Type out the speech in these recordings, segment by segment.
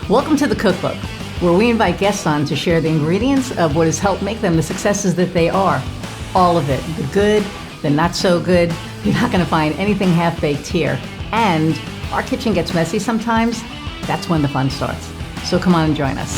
Welcome to the Cookbook, where we invite guests on to share the ingredients of what has helped make them the successes that they are. All of it, the good, the not so good. You're not going to find anything half-baked here. And our kitchen gets messy sometimes. That's when the fun starts. So come on and join us.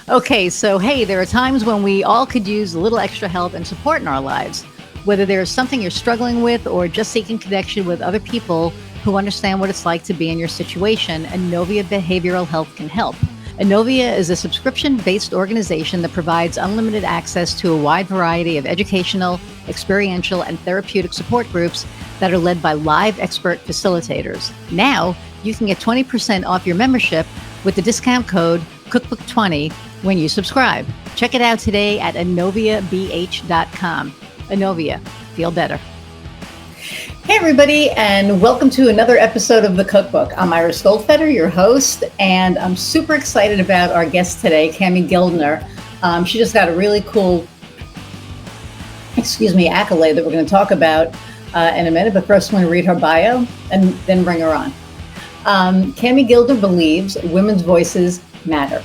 Okay, so hey, there are times when we all could use a little extra help and support in our lives. Whether there's something you're struggling with or just seeking connection with other people who understand what it's like to be in your situation, Inovia Behavioral Health can help. Inovia is a subscription-based organization that provides unlimited access to a wide variety of educational, experiential, and therapeutic support groups that are led by live expert facilitators. Now, you can get 20% off your membership with the discount code Cookbook20 when you subscribe. Check it out today at inoviabh.com. Inovia, feel better. Hey everybody, and welcome to another episode of the Cookbook. I'm Iris Goldfeder, your host, and I'm super excited about our guest today, Cami Guildner. She just got a really cool, accolade that we're going to talk about in a minute, but first I'm going to read her bio and then bring her on. Cami Guildner believes women's voices matter.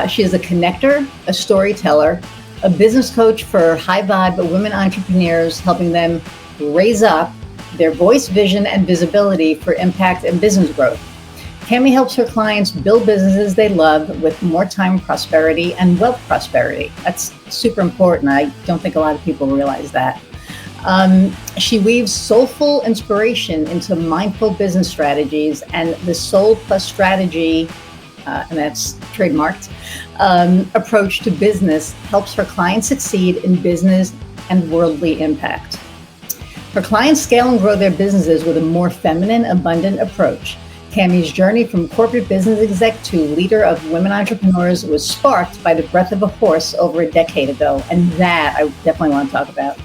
She is a connector, a storyteller, a business coach for high-vibe women entrepreneurs, helping them raise up their voice, vision, and visibility for impact and business growth. Cami helps her clients build businesses they love with more time prosperity and wealth prosperity. That's super important. I don't think a lot of people realize that. She weaves soulful inspiration into mindful business strategies, and the Soul Plus strategy, and that's trademarked, approach to business helps her clients succeed in business and worldly impact. Her clients scale and grow their businesses with a more feminine, abundant approach. Cami's journey from corporate business exec to leader of women entrepreneurs was sparked by the breath of a horse over a decade ago, and that I definitely want to talk about.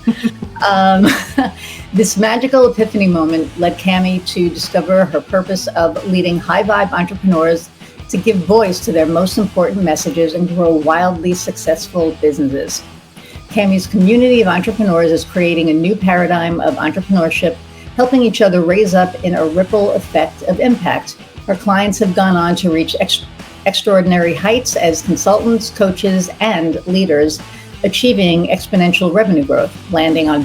This magical epiphany moment led Cami to discover her purpose of leading high-vibe entrepreneurs to give voice to their most important messages and grow wildly successful businesses. Cami's community of entrepreneurs is creating a new paradigm of entrepreneurship, helping each other raise up in a ripple effect of impact. Her clients have gone on to reach extraordinary heights as consultants, coaches, and leaders, achieving exponential revenue growth, landing on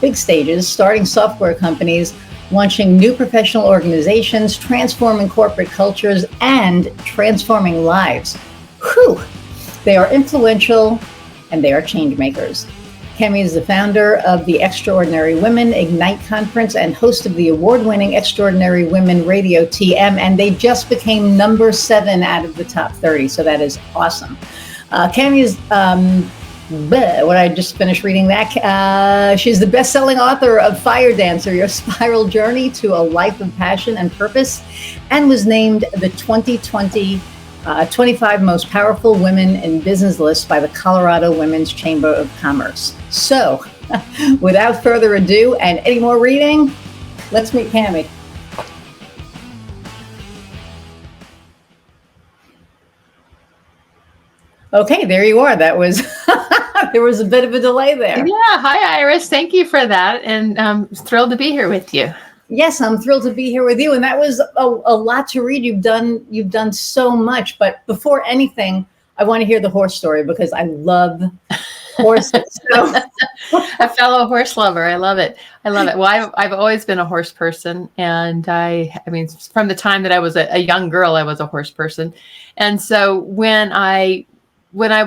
big stages, starting software companies, launching new professional organizations, transforming corporate cultures, and transforming lives. Whew! They are influential and they are change makers. Cami is the founder of the Extraordinary Women Ignite Conference and host of the award-winning Extraordinary Women Radio TM, and they just became number 7 out of the top 30, so that is awesome. Cami is what I just finished reading that. She's the best-selling author of Fire Dancer, Your Spiral Journey to a Life of Passion and Purpose, and was named the 2020 25 Most Powerful Women in Business list by the Colorado Women's Chamber of Commerce. So, without further ado and any more reading, let's meet Cami. Okay, there you are. That was there was a bit of a delay there. Yeah. Hi, Iris. Thank you for that. And I'm thrilled to be here with you. Yes, I'm thrilled to be here with you. And that was a lot to read. You've done so much. But before anything, I want to hear the horse story because I love horses. So. A fellow horse lover. I love it. Well, I've always been a horse person. And I mean, from the time that I was a young girl, I was a horse person. And so when I left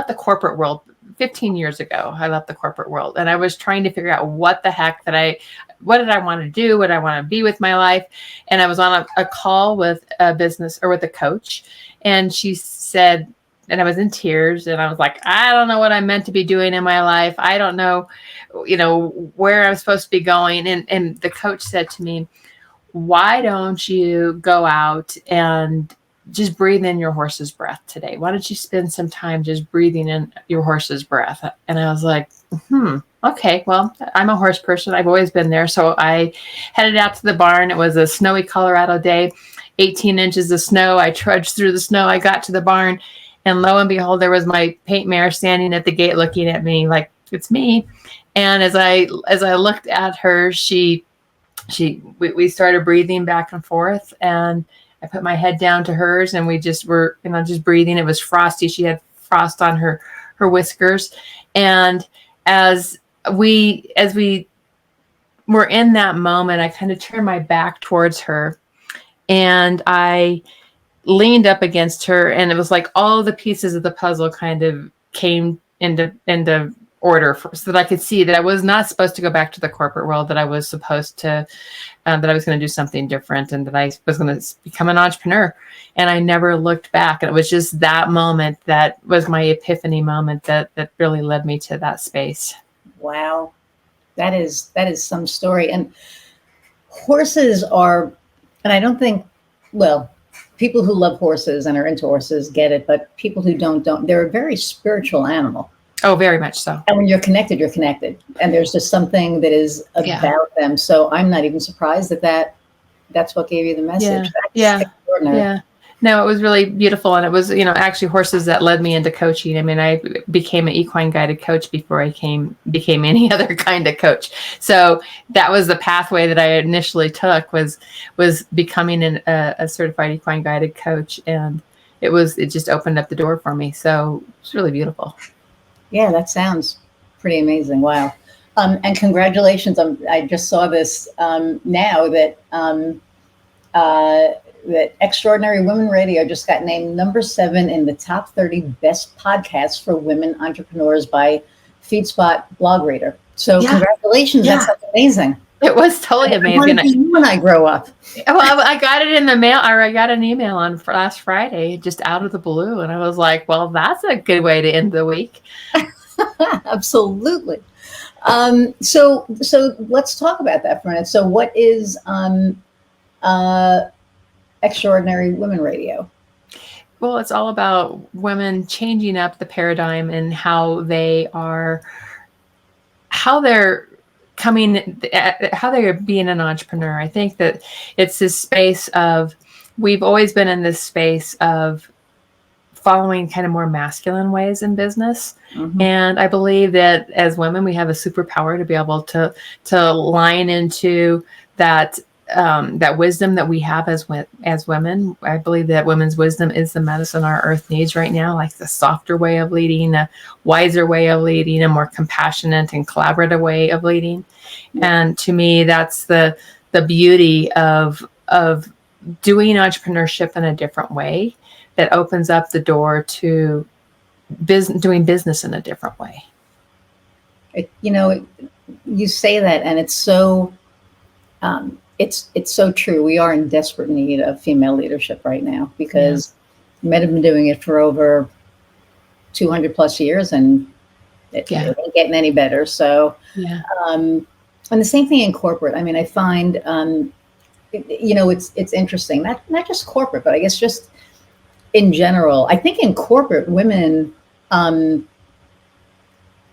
the corporate world 15 years ago, I left the corporate world and I was trying to figure out what did I want to do? What I want to be with my life? And I was on a call with a business or with a coach, and she said, and I was in tears and I was like, I don't know what I'm meant to be doing in my life. I don't know, where I'm supposed to be going. And the coach said to me, why don't you go out and just breathe in your horse's breath today? Why don't you spend some time just breathing in your horse's breath? And I was like, okay, well, I'm a horse person. I've always been there. So I headed out to the barn. It was a snowy Colorado day, 18 inches of snow. I trudged through the snow. I got to the barn, and lo and behold, there was my paint mare standing at the gate looking at me like, it's me. And as I looked at her, we started breathing back and forth, and I put my head down to hers, and we just were, just breathing. It was frosty. She had frost on her whiskers. And as we were in that moment, I kind of turned my back towards her, and I leaned up against her, and it was like all the pieces of the puzzle kind of came into order so that I could see that I was not supposed to go back to the corporate world, that I was supposed to, that I was going to do something different, and that I was going to become an entrepreneur. And I never looked back. And it was just that moment that was my epiphany moment that really led me to that space. Wow. That is some story. And horses are, and I don't think, well, people who love horses and are into horses get it, but people who don't, they're a very spiritual animal. Oh, very much so. And when you're connected, you're connected. And there's just something that is about them. So I'm not even surprised that's what gave you the message. Yeah. That's extraordinary. Yeah. No, it was really beautiful. And it was, actually horses that led me into coaching. I mean, I became an equine guided coach before I became any other kind of coach. So that was the pathway that I initially took, was becoming a certified equine guided coach. And it just opened up the door for me. So it's really beautiful. Yeah, that sounds pretty amazing. Wow. And congratulations. I just saw this now that that Extraordinary Women Radio just got named number 7 in the top 30 best podcasts for women entrepreneurs by FeedSpot blog reader. So congratulations. Yeah. That's amazing. It was totally amazing. When I grow up. Well, I got it in the mail, or I got an email on last Friday, just out of the blue. And I was like, well, that's a good way to end the week. Absolutely. So let's talk about that for a minute. So what is Extraordinary Women Radio? Well, it's all about women changing up the paradigm and how they're being an entrepreneur. I think that it's this space of, we've always been in this space of following kind of more masculine ways in business. Mm-hmm. And I believe that as women, we have a superpower to be able to line into that wisdom that we have as women. I believe that women's wisdom is the medicine our earth needs right now, like the softer way of leading, a wiser way of leading, a more compassionate and collaborative way of leading. Yeah. And to me, that's the beauty of doing entrepreneurship in a different way, that opens up the door to doing business in a different way. You say that, and it's so it's so true. We are in desperate need of female leadership right now, because men have been doing it for over 200 plus years, and it ain't getting any better. So, and the same thing in corporate. I mean, I find, it's interesting, not just corporate, but I guess just in general. I think in corporate, women,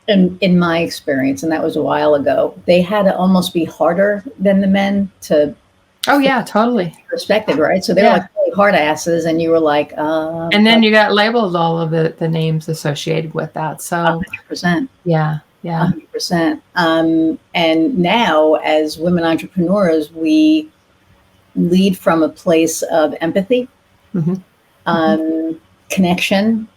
in my experience, and that was a while ago, they had to almost be harder than the men to. Oh yeah, totally. Respected, right? So they were like really hard asses, and you were like, and then you got labeled all of the names associated with that. So 100%. Yeah. 100%. And now, as women entrepreneurs, we lead from a place of empathy, connection,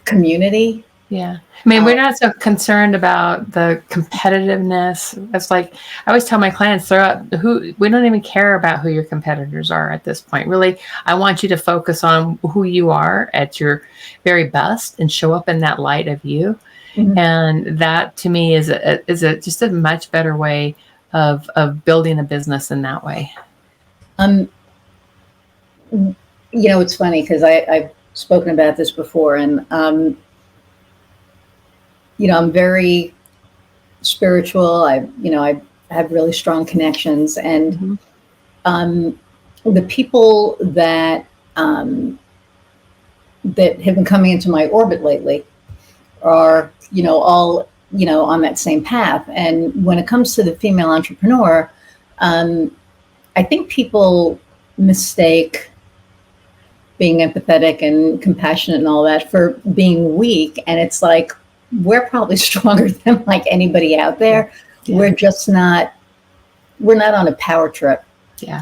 community. Yeah. I mean, we're not so concerned about the competitiveness. It's like, I always tell my clients, we don't even care about who your competitors are at this point. Really, I want you to focus on who you are at your very best and show up in that light of you. Mm-hmm. And that to me is just a much better way of building a business in that way. It's funny because I've spoken about this before, and I'm very spiritual. I have really strong connections, and the people that that have been coming into my orbit lately are, all, on that same path. And when it comes to the female entrepreneur, I think people mistake being empathetic and compassionate and all that for being weak. And it's like, we're probably stronger than like anybody out there. Yeah. We're not on a power trip. Yeah.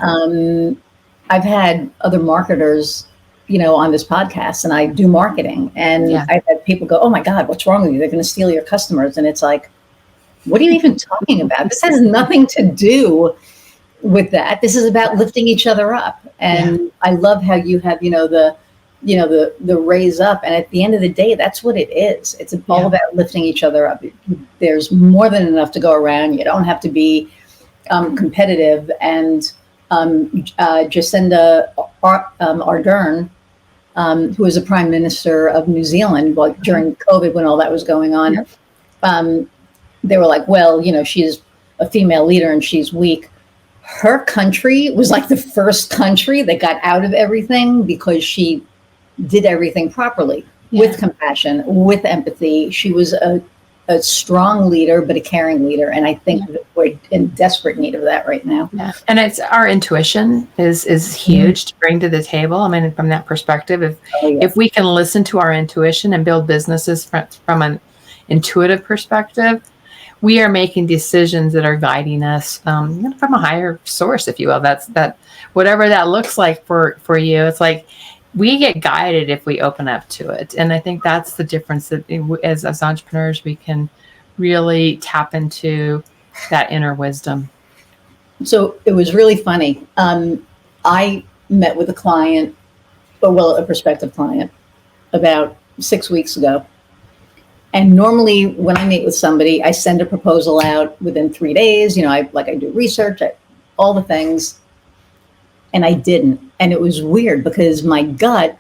I've had other marketers, on this podcast, and I do marketing, and I've had people go, "Oh my God, what's wrong with you? They're going to steal your customers." And it's like, what are you even talking about? This has nothing to do with that. This is about lifting each other up. And I love how you have, the raise up. And at the end of the day, that's what it is. It's all about lifting each other up. There's more than enough to go around. You don't have to be competitive. And Jacinda Ardern, who was the Prime Minister of New Zealand during COVID when all that was going on, they were like, well, she's a female leader and she's weak. Her country was like the first country that got out of everything because she did everything properly with compassion, with empathy. She was a strong leader, but a caring leader. And I think that we're in desperate need of that right now. Yeah. And it's our intuition is huge to bring to the table. I mean, from that perspective, if we can listen to our intuition and build businesses from an intuitive perspective, we are making decisions that are guiding us from a higher source, if you will. That whatever that looks like for you. It's like we get guided if we open up to it. And I think that's the difference, that as entrepreneurs, we can really tap into that inner wisdom. So it was really funny. I met with a client, a prospective client, about 6 weeks ago. And normally when I meet with somebody, I send a proposal out within 3 days. I do research, all the things. And I didn't. And it was weird because my gut,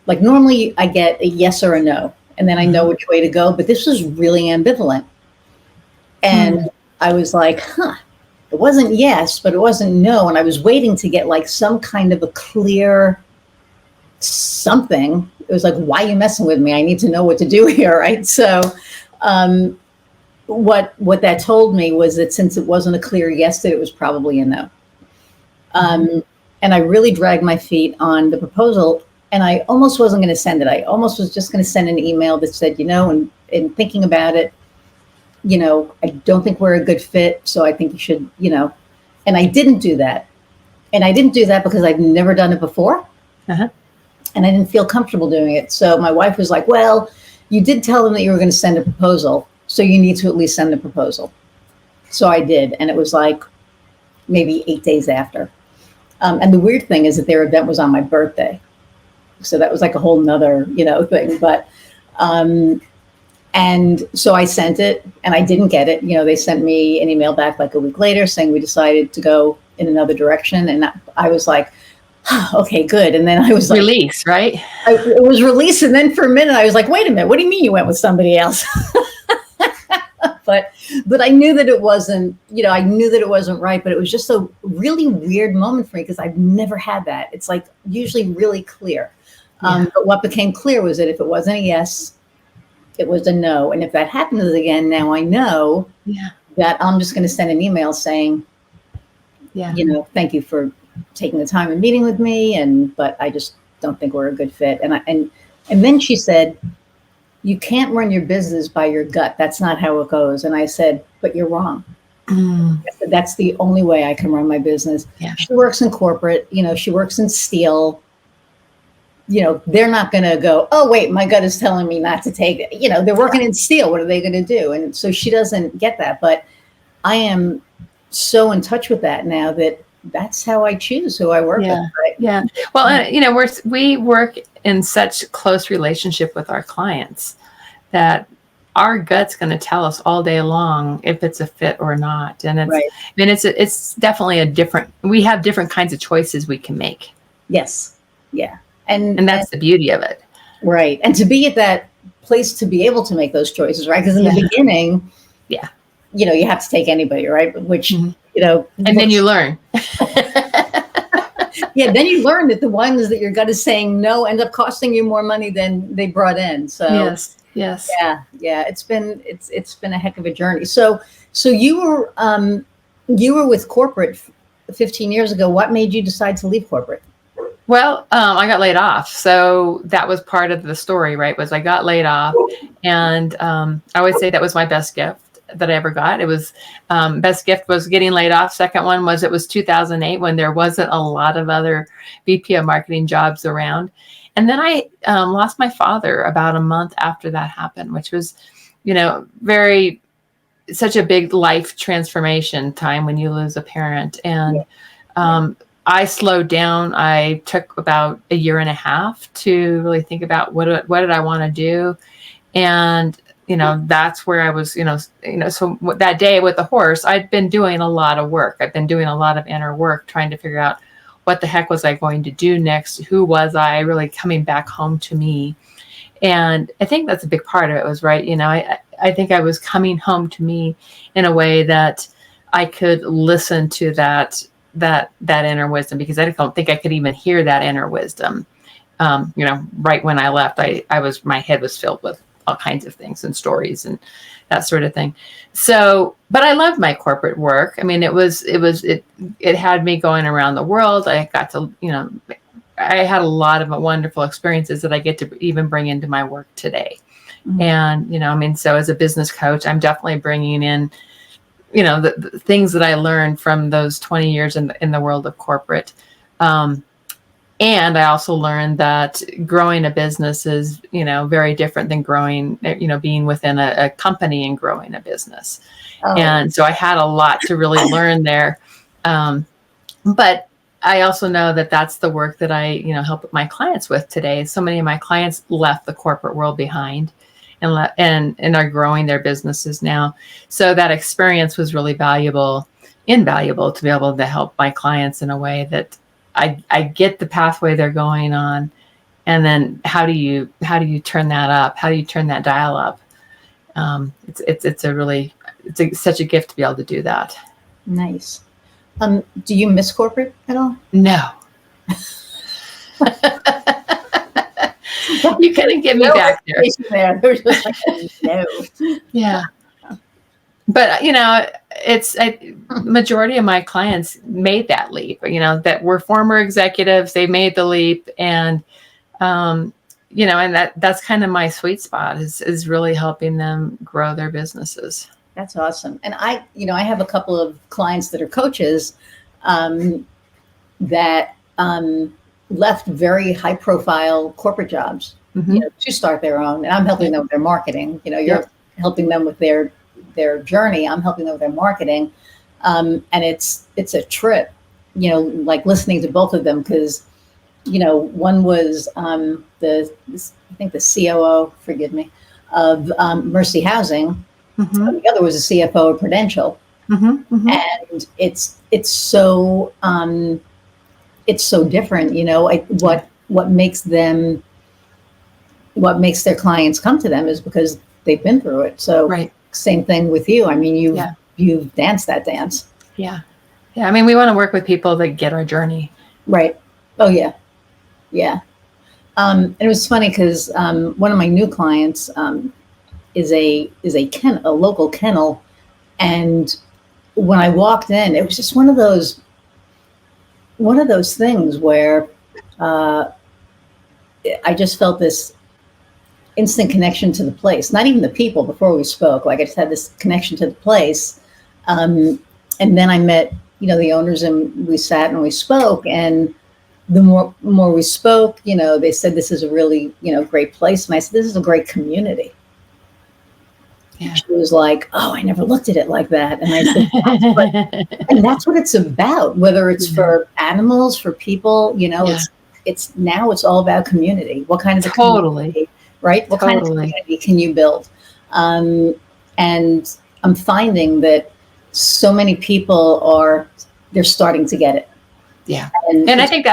normally I get a yes or a no, and then I know which way to go. But this was really ambivalent. And I was like, it wasn't yes, but it wasn't no. And I was waiting to get some kind of a clear something. It was like, why are you messing with me? I need to know what to do here, right? So what that told me was that since it wasn't a clear yes, that it was probably a no. And I really dragged my feet on the proposal, and I almost wasn't going to send it. I almost was just going to send an email that said, in thinking about it, I don't think we're a good fit. So I think you should, and I didn't do that. And I didn't do that because I've never done it before. And I didn't feel comfortable doing it. So my wife was like, well, you did tell them that you were going to send a proposal, so you need to at least send a proposal. So I did. And it was maybe 8 days after. And the weird thing is that their event was on my birthday. So that was a whole nother, thing. But, and so I sent it and I didn't get it. They sent me an email back a week later saying we decided to go in another direction. And I was like, okay, good. And then I was release, right? It was released. And then for a minute, I was like, wait a minute, what do you mean you went with somebody else? But I knew that it wasn't, I knew that it wasn't right, but it was just a really weird moment for me because I've never had that. It's usually really clear. But what became clear was that if it wasn't a yes, it was a no. And if that happens again, now I know that I'm just going to send an email saying, thank you for taking the time and meeting with me. But I just don't think we're a good fit. And then she said, you can't run your business by your gut. That's not how it goes. And I said, but you're wrong. I said, that's the only way I can run my business. Yeah. She works in corporate, she works in steel. They're not going to go, oh, wait, my gut is telling me not to take it. They're working in steel. What are they going to do? And so she doesn't get that. But I am so in touch with that now that that's how I choose who I work with. Right? Yeah. Well, we work in such close relationship with our clients that our gut's going to tell us all day long if it's a fit or not. And it's definitely we have different kinds of choices we can make. Yes. Yeah. And that's the beauty of it. Right. And to be at that place to be able to make those choices, right? Because in the beginning, you have to take anybody, right? Which, and then you learn. Then you learn that the ones that your gut is saying no end up costing you more money than they brought in. So yes. Yeah. It's been a heck of a journey. So you were with corporate 15 years ago. What made you decide to leave corporate? Well, I got laid off. So that was part of the story, right? Was I got laid off. And I always say that was my best gift that I ever got. It was best gift was getting laid off. Second one was it was 2008 when there wasn't a lot of other VP of marketing jobs around. And then I lost my father about a month after that happened, which was, very such a big life transformation time when you lose a parent. And I slowed down. I took about a year and a half to really think about what did I want to do. And, that's where I was, so that day with the horse, I'd been doing a lot of work. I've been doing a lot of inner work, trying to figure out what the heck was I going to do next? Who was I? Really coming back home to me. And I think that's a big part of it was, right. I think I was coming home to me in a way that I could listen to that inner wisdom, because I don't think I could even hear that inner wisdom. Right when I left, my head was filled with all kinds of things and stories and that sort of thing. So, but I loved my corporate work. I mean, it had me going around the world. I got to, I had a lot of wonderful experiences that I get to even bring into my work today. Mm-hmm. And, so as a business coach, I'm definitely bringing in, the things that I learned from those 20 years in the world of corporate. And I also learned that growing a business is, very different than growing, being within a company and growing a business. Oh. And so I had a lot to really learn there. But I also know that that's the work that I, help my clients with today. So many of my clients left the corporate world behind and are growing their businesses now. So that experience was really invaluable to be able to help my clients in a way that I get the pathway they're going on. And then how do you turn that up? How do you turn that dial up? It's such a gift to be able to do that. Nice. Do you miss corporate at all? No. You couldn't get me back there. There's just like no. Yeah. But, it's a majority of my clients made that leap, that were former executives. They made the leap. And, and that's kind of my sweet spot is really helping them grow their businesses. That's awesome. And I have a couple of clients that are coaches that left very high profile corporate jobs, to start their own. And I'm helping them with their marketing. You're helping them with their journey. I'm helping them with their marketing. And it's a trip, like listening to both of them, because, one was I think the COO, forgive me, of Mercy Housing. Mm-hmm. The other was a CFO of Prudential. Mm-hmm. Mm-hmm. And it's so different, what makes their clients come to them is because they've been through it. So right. Same thing with you. I mean, you've danced that dance. Yeah. Yeah. I mean, we want to work with people that get our journey. Right. Oh yeah. Yeah. And it was funny because one of my new clients is a local kennel. And when I walked in, it was just one of those things where I just felt this instant connection to the place, not even the people before we spoke. Like I just had this connection to the place. And then I met, the owners, and we sat and we spoke, and the more we spoke, they said, this is a really, great place. And I said, this is a great community. Yeah. She was like, oh, I never looked at it like that. And I said, and that's what it's about, whether it's for animals, for people, it's all about community. What kind of community, right? What kind of community can you build? And I'm finding that so many people they're starting to get it. Yeah. And I think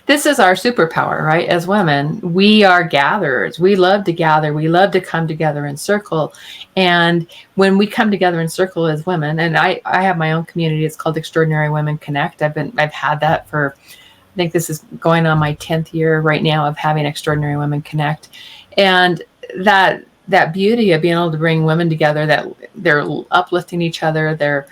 this is our superpower, right? As women, we are gatherers. We love to gather. We love to come together in circle. And when we come together in circle as women, and I have my own community, it's called Extraordinary Women Connect. I've had that for, I think this is going on my 10th year right now of having Extraordinary Women Connect. And that beauty of being able to bring women together, that they're uplifting each other, they're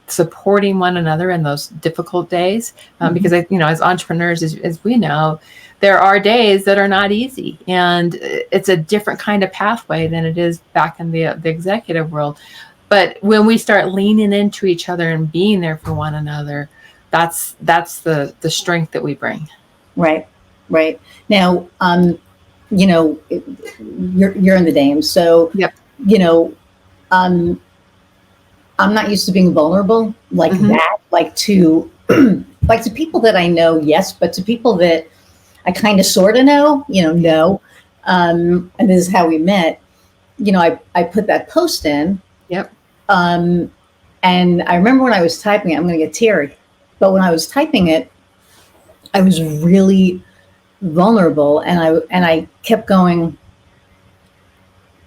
supporting one another in those difficult days. Because, as entrepreneurs, as we know, there are days that are not easy, and it's a different kind of pathway than it is back in the executive world. But when we start leaning into each other and being there for one another, that's the strength that we bring. Right. Now, you're in the Dames, so Yep. I'm not used to being vulnerable like Mm-hmm. that, like to people that I know, yes, but to people that I kind of sort of know, no. And this is how we met. I put that post in. Yep. And I remember when I was typing it, I'm going to get teary, but when I was typing it, I was really vulnerable, and I kept going,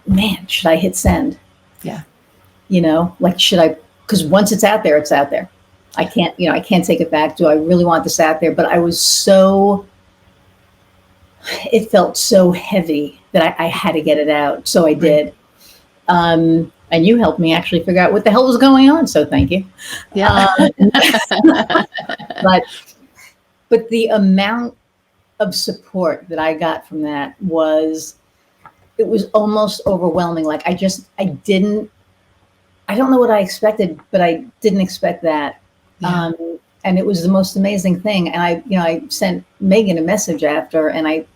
man, should I hit send? Yeah. Should I, because once it's out there, it's out there. I can't take it back. Do I really want this out there? But it felt so heavy that I had to get it out. So I did. And you helped me actually figure out what the hell was going on. So thank you. Yeah. But the amount of support that I got from that it was almost overwhelming. Like I don't know what I expected, but I didn't expect that. Yeah. And it was the most amazing thing. And I sent Megan a message after, and I,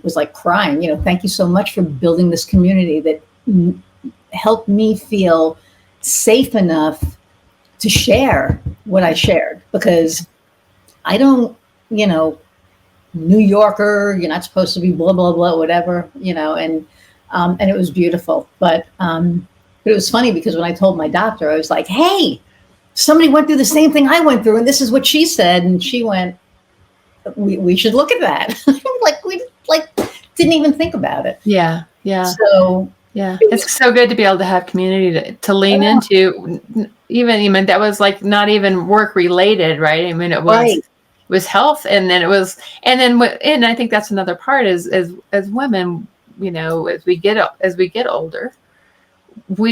was like crying, thank you so much for building this community that helped me feel safe enough to share what I shared, because I don't, New Yorker, you're not supposed to be blah, blah, blah, whatever, and it was beautiful. But it was funny because when I told my doctor, I was like, hey, somebody went through the same thing I went through, and this is what she said. And she went, we should look at that. we didn't even think about it. Yeah. So yeah, it's so good to be able to have community to lean into. Even that was like not even work related, right? I mean, it was. Right. It was health, and then and I think that's another part is as women, as we get older,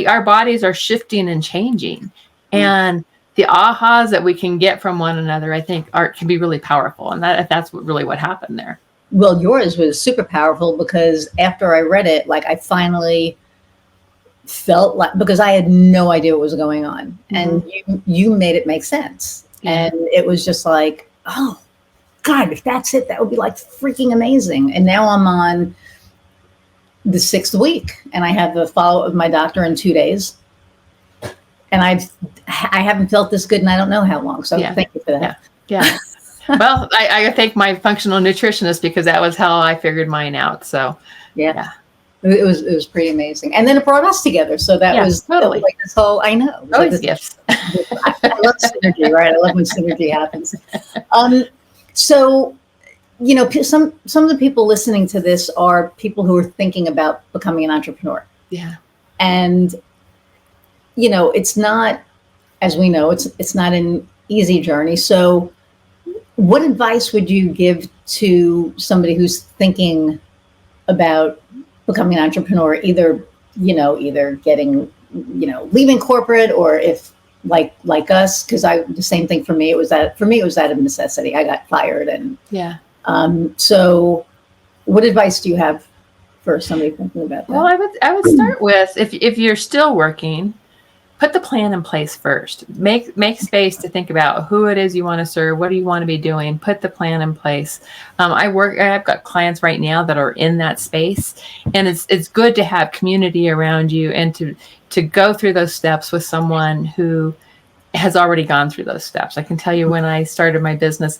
our bodies are shifting and changing, and the ahas that we can get from one another, I think, can be really powerful, and that's really what happened there. Well, yours was super powerful because after I read it, like I finally felt like, because I had no idea what was going on, and you made it make sense, and it was just like, oh God, if that's it, that would be like freaking amazing. And now I'm on the 6th week, and I have a follow-up with my doctor in 2 days, and I haven't felt this good, and I don't know how long. So thank you for that. Yeah. Well, I thank my functional nutritionist, because that was how I figured mine out. So yeah. It was pretty amazing, and then it brought us together. So that was totally like this whole. I know. Always gifts. I love synergy, right? I love when synergy happens. So, some of the people listening to this are people who are thinking about becoming an entrepreneur. Yeah. And, it's not, as we know, it's not an easy journey. So what advice would you give to somebody who's thinking about becoming an entrepreneur, either getting, leaving corporate, or if like us, because the same thing for me, it was out of necessity. I got fired, and so what advice do you have for somebody thinking about that? Well, I would start with, if you're still working, put the plan in place first. Make space to think about who it is you want to serve. What do you want to be doing? Put the plan in place. I've got clients right now that are in that space, and it's good to have community around you, and to go through those steps with someone who has already gone through those steps. I can tell you, when I started my business,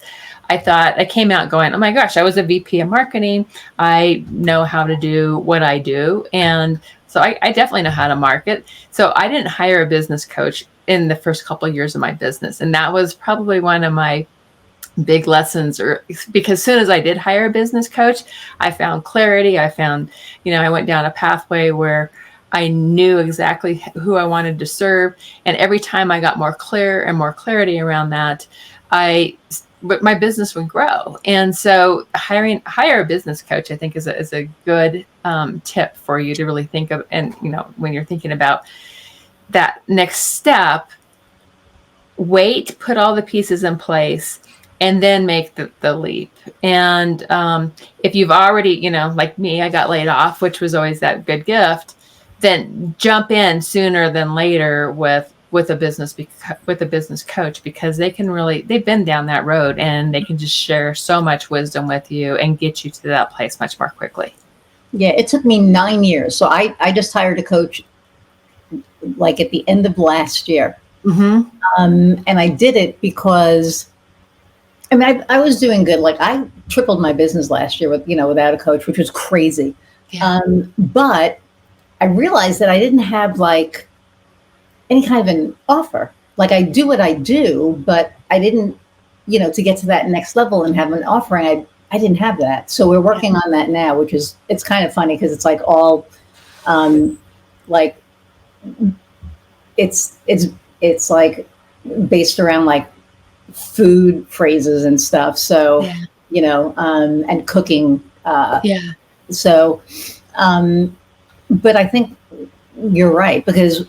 I came out going, oh my gosh, I was a VP of marketing. I know how to do what I do. And so I definitely know how to market. So I didn't hire a business coach in the first couple of years of my business. And that was probably one of my big lessons, because as soon as I did hire a business coach, I found clarity. I found, I went down a pathway where I knew exactly who I wanted to serve. And every time I got more clear and more clarity around that, my business would grow. And so hire a business coach, I think, is a good tip for you to really think of. And, when you're thinking about that next step, wait, put all the pieces in place, and then make the leap. And if you've already, like me, I got laid off, which was always that good gift, then jump in sooner than later with a business coach, because they've been down that road, and they can just share so much wisdom with you and get you to that place much more quickly. Yeah, it took me 9 years. So I just hired a coach like at the end of last year. Mm-hmm. And I did it because, I mean, I was doing good. Like I tripled my business last year without a coach, which was crazy. Yeah. But I realized that I didn't have like any kind of an offer. Like I do what I do, but I didn't, to get to that next level and have an offering, I didn't have that. So we're working on that now, it's kind of funny because it's like all, like it's like based around like food phrases and stuff. So, and cooking. So, but I think you're right, because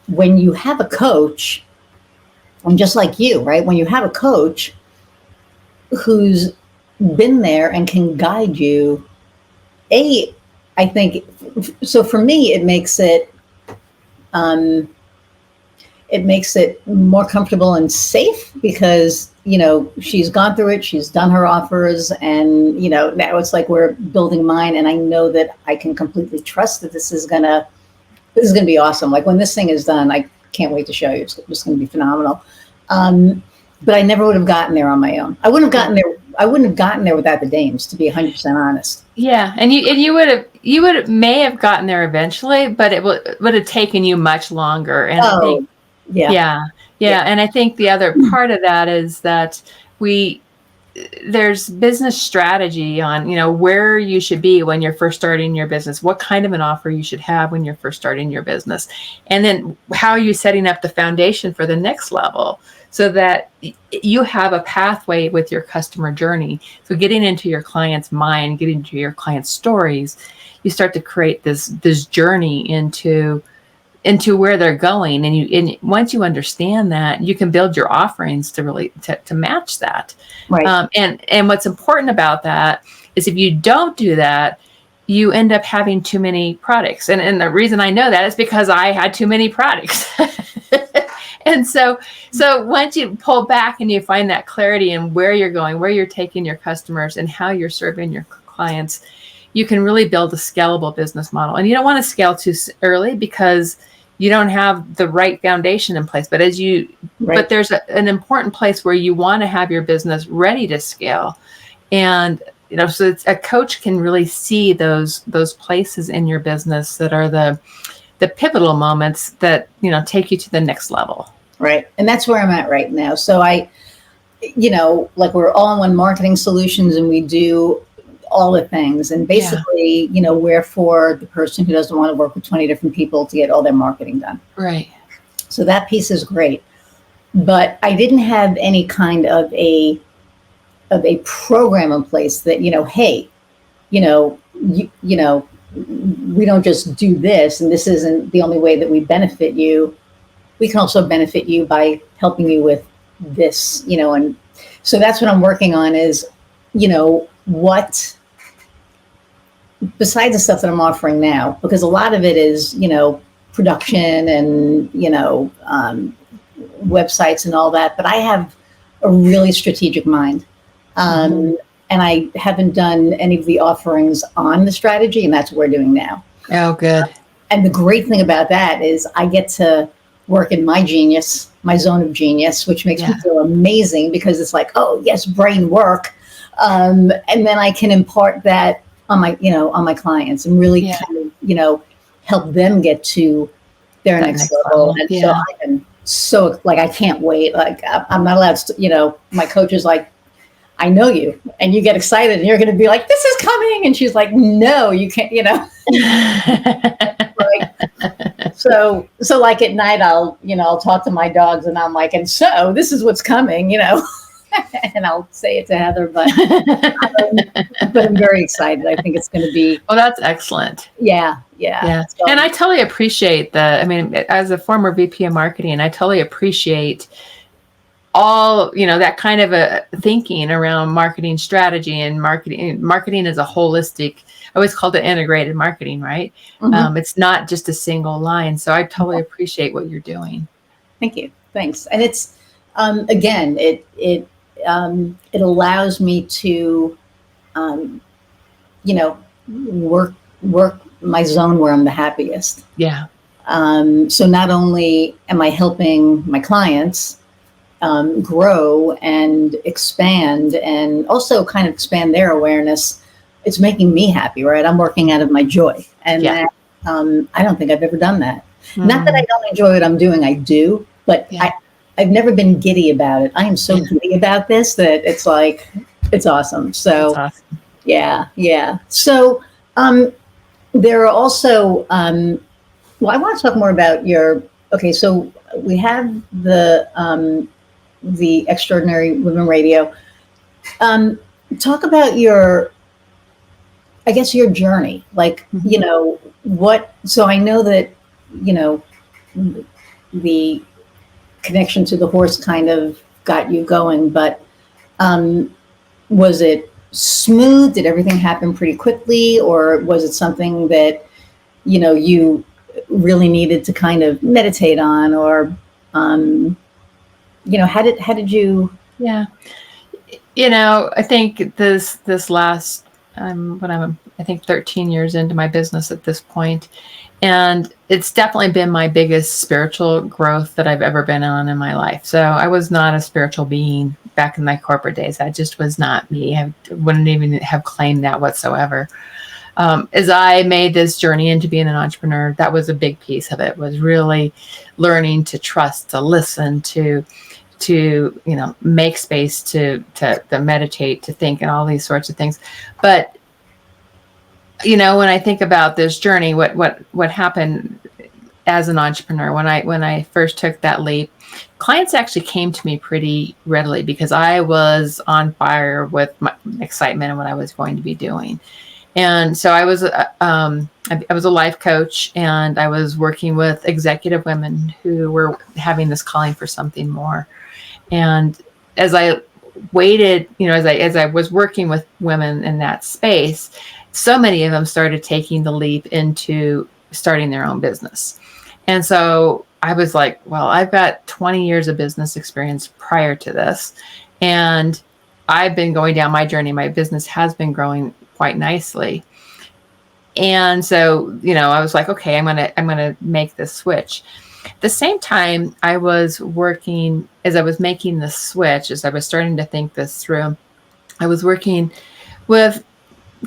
when you have a coach, and just like you, right, when you have a coach who's been there and can guide you, I think, so for me, it makes it more comfortable and safe because, she's gone through it, she's done her offers, and, now it's like we're building mine, and I know that I can completely trust that this is gonna be awesome. Like when this thing is done, I can't wait to show you. It's just going to be phenomenal. But I never would have gotten there on my own. I wouldn't have gotten there without the dames, to be 100% honest. Yeah. And you may have gotten there eventually, but it would have taken you much longer. And I think, yeah. And I think the other part of that is that there's business strategy on, where you should be when you're first starting your business, what kind of an offer you should have when you're first starting your business. And then how are you setting up the foundation for the next level so that you have a pathway with your customer journey. So getting into your client's mind, getting into your client's stories, you start to create this journey into where they're going. And once you understand that, you can build your offerings to really to match that. Right. And what's important about that is if you don't do that, you end up having too many products. And the reason I know that is because I had too many products. And so once you pull back and you find that clarity in where you're going, where you're taking your customers, and how you're serving your clients, you can really build a scalable business model. And you don't want to scale too early because you don't have the right foundation in place. But but there's an important place where you want to have your business ready to scale. And, so a coach can really see those places in your business that are the pivotal moments that, take you to the next level. Right. And that's where I'm at right now. So like we're all-in-one marketing solutions, and we do all the things. And basically, we're for the person who doesn't want to work with 20 different people to get all their marketing done. Right. So that piece is great. But I didn't have any kind of a program in place that, hey, we don't just do this, and this isn't the only way that we benefit you. We can also benefit you by helping you with this, and so that's what I'm working on is, what, besides the stuff that I'm offering now, because a lot of it is, production and, websites and all that, but I have a really strategic mind. And I haven't done any of the offerings on the strategy, and that's what we're doing now. Oh, good. And the great thing about that is I get to work in my genius, my zone of genius, which makes me feel amazing because it's like, oh yes, brain work. And then I can impart that on my clients and really kind of, help them get to their next level. And so I can't wait. Like I'm not allowed to, my coach is like, I know you, and you get excited and you're going to be like, this is coming. And she's like, no, you can't, So like at night, I'll talk to my dogs and I'm like, and so this is what's coming, and I'll say it to Heather, but I'm very excited. I think it's going to be. Well, that's excellent. Yeah. So, and I totally appreciate as a former VP of marketing, I totally appreciate all, that kind of a thinking around marketing strategy and marketing is a holistic, I always called it integrated marketing, right? Mhm. It's not just a single line. So I totally appreciate what you're doing. Thank you. Thanks. And it's, again, it allows me to, um, you know, work my zone where I'm the happiest. Yeah. So not only am I helping my clients grow and expand, and also kind of expand their awareness, it's making me happy, right? I'm working out of my joy, and Yeah. that, I don't think I've ever done that. Not that I Mm. don't enjoy what I'm doing, I do, but Yeah. I've never been giddy about it. I am so giddy about this that it's like, it's awesome. That's So awesome. yeah, yeah. So there are also, well, I want to talk more about your, okay, so we have the Extraordinary Women Radio. Um, Talk about your, I guess, your journey. Like, Mhm. so I know that, you know, the connection to the horse kind of got you going, but um, was it smooth? Did everything happen pretty quickly? Or was it something that, you really needed to kind of meditate on? Or, how did you? Yeah. I think this last, when I'm, I think 13 years into my business at this point, and it's definitely been my biggest spiritual growth that I've ever been on in my life. So I was not a spiritual being back in my corporate days. That just was not me. I wouldn't even have claimed that whatsoever. As I made this journey into being an entrepreneur, that was a big piece of it, was really learning to trust, to listen, to make space to meditate, to think, and all these sorts of things. But when I think about this journey, what happened as an entrepreneur, when I first took that leap, clients actually came to me pretty readily because I was on fire with my excitement and what I was going to be doing. And so I was a life coach, and I was working with executive women who were having this calling for something more. And as I waited, as I was working with women in that space, so many of them started taking the leap into starting their own business. And so I was like, well, I've got 20 years of business experience prior to this, and I've been going down my journey. My business has been growing quite nicely. And so, I was like, okay, I'm going to make this switch. At the same time, I was working, as I was making the switch, as I was starting to think this through, I was working with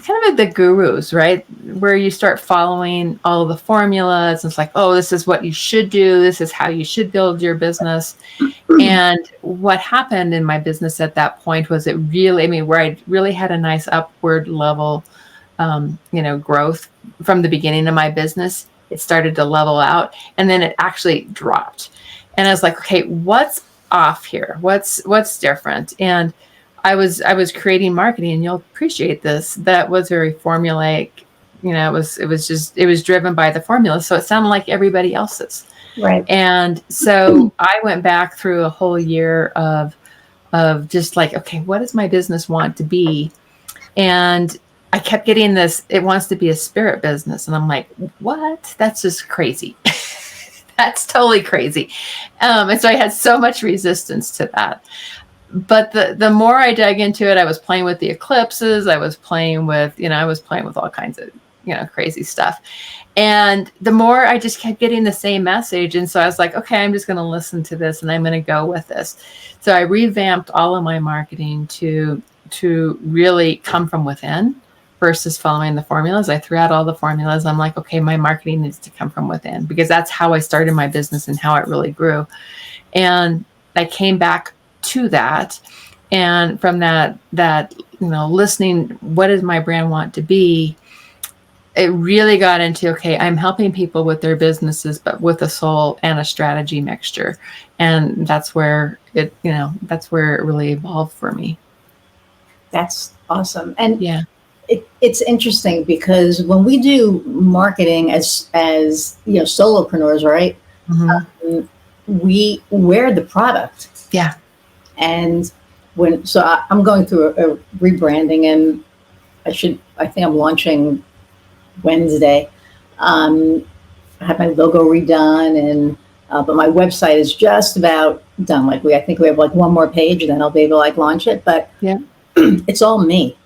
kind of the gurus, right? Where you start following all of the formulas. And it's like, oh, this is what you should do. This is how you should build your business. And what happened in my business at that point was where I really had a nice upward level, growth from the beginning of my business. It started to level out, and then it actually dropped. And I was like, okay, what's off here? What's different? And I was creating marketing, and you'll appreciate this, that was very formulaic. It was driven by the formula. So it sounded like everybody else's. Right. And so I went back through a whole year of just like, okay, what does my business want to be? And I kept getting this, it wants to be a spirit business. And I'm like, what? That's just crazy. That's totally crazy. And so I had so much resistance to that. But the more I dug into it, I was playing with the eclipses. I was playing with all kinds of, crazy stuff. And the more I just kept getting the same message. And so I was like, okay, I'm just going to listen to this, and I'm going to go with this. So I revamped all of my marketing to really come from within versus following the formulas. I threw out all the formulas. I'm like, okay, my marketing needs to come from within, because that's how I started my business and how it really grew. And I came back to that. And from that, listening, what does my brand want to be? It really got into, okay, I'm helping people with their businesses, but with a soul and a strategy mixture. And that's where it really evolved for me. That's awesome. And yeah, it's interesting because when we do marketing as solopreneurs, right? Mm-hmm. We wear the product. Yeah. And I'm going through a rebranding, and I think I'm launching Wednesday. I had my logo redone, and but my website is just about done. Like I think we have like one more page, and then I'll be able to like launch it. But Yeah. it's all me.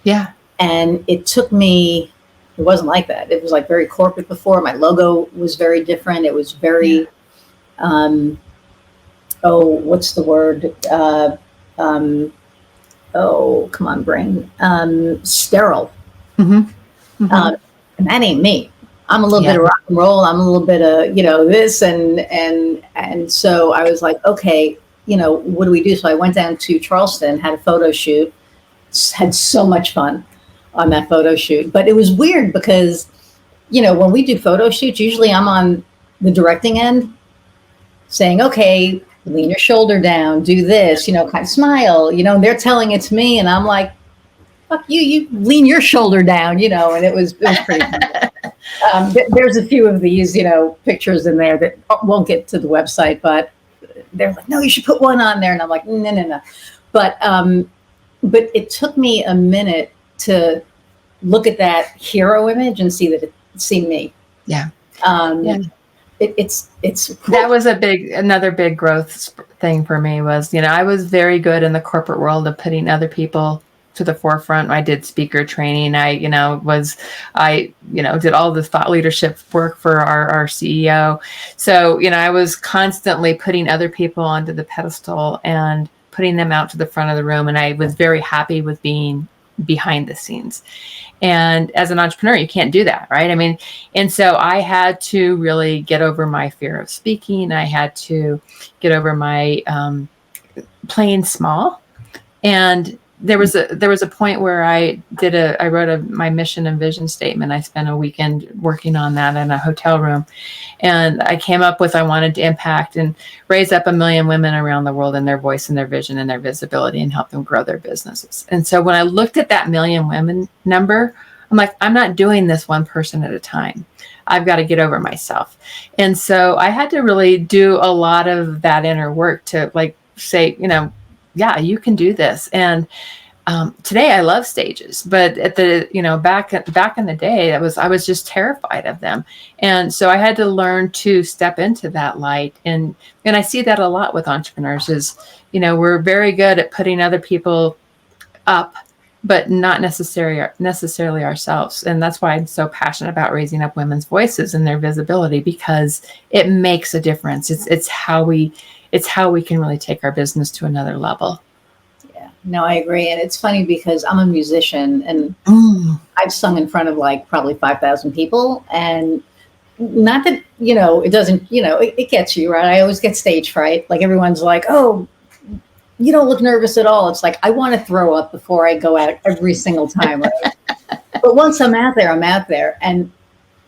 Yeah. And it took me. It wasn't like that. It was like very corporate before. My logo was very different. It was very, what's the word? Come on, brain. Sterile. Mm-hmm. Mm-hmm. And that ain't me. I'm a little bit of rock and roll. I'm a little bit of, this and so I was like, okay, what do we do? So I went down to Charleston, had a photo shoot, had so much fun on that photo shoot. But it was weird because, when we do photo shoots, usually I'm on the directing end saying, okay, lean your shoulder down, do this, kind of smile, and they're telling it to me. And I'm like, fuck you lean your shoulder down, and it was pretty fun. There's a few of these, pictures in there that won't get to the website, but they're like, no, you should put one on there. And I'm like, no. But it took me a minute to look at that hero image and see me. Yeah. It's that was another big growth thing for me was, I was very good in the corporate world of putting other people to the forefront. I did speaker training. I did all the thought leadership work for our CEO. So, I was constantly putting other people onto the pedestal and putting them out to the front of the room. And I was very happy with being behind the scenes. And as an entrepreneur, you can't do that, right? I mean, and so I had to really get over my fear of speaking. I had to get over my playing small. And there was a point where I wrote my mission and vision statement. I spent a weekend working on that in a hotel room. And I came up with, I wanted to impact and raise up 1 million women around the world in their voice and their vision and their visibility and help them grow their businesses. And so when I looked at that 1 million women number, I'm like, I'm not doing this one person at a time. I've got to get over myself. And so I had to really do a lot of that inner work to like say, yeah, you can do this. And today I love stages, but at the, back in the day, I was just terrified of them. And so I had to learn to step into that light. And I see that a lot with entrepreneurs is, we're very good at putting other people up, but not necessarily ourselves. And that's why I'm so passionate about raising up women's voices and their visibility, because it makes a difference. It's how we can really take our business to another level. Yeah, no, I agree. And it's funny because I'm a musician and I've sung in front of like probably 5,000 people. And not that, it doesn't, it gets you, right? I always get stage fright. Like everyone's like, oh, you don't look nervous at all. It's like, I want to throw up before I go out every single time. Right? But once I'm out there, I'm out there. And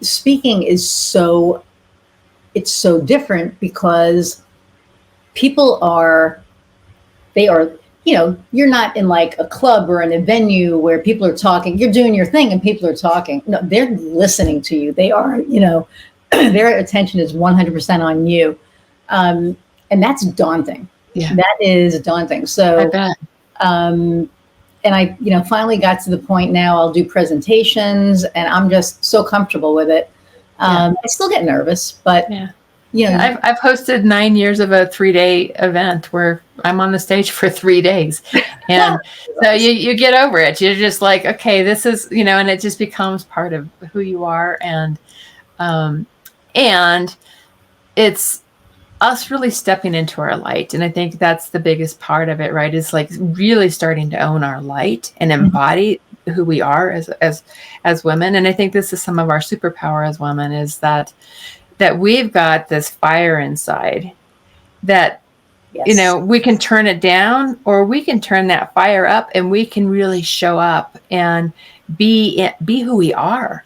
speaking is it's so different because people are, you're not in like a club or in a venue where people are talking, you're doing your thing and people are talking. No, they're listening to you. They are, their attention is 100% on you. And that's daunting. Yeah. That is daunting. So, I bet. And I, finally got to the point now I'll do presentations and I'm just so comfortable with it. I still get nervous, but I've hosted 9 years of a 3-day event where I'm on the stage for 3 days. And so you get over it. You're just like, okay, this is, and it just becomes part of who you are. And it's us really stepping into our light. And I think that's the biggest part of it, right? Is like really starting to own our light and embody who we are as women. And I think this is some of our superpower as women is that we've got this fire inside that, we can turn it down or we can turn that fire up and we can really show up and be who we are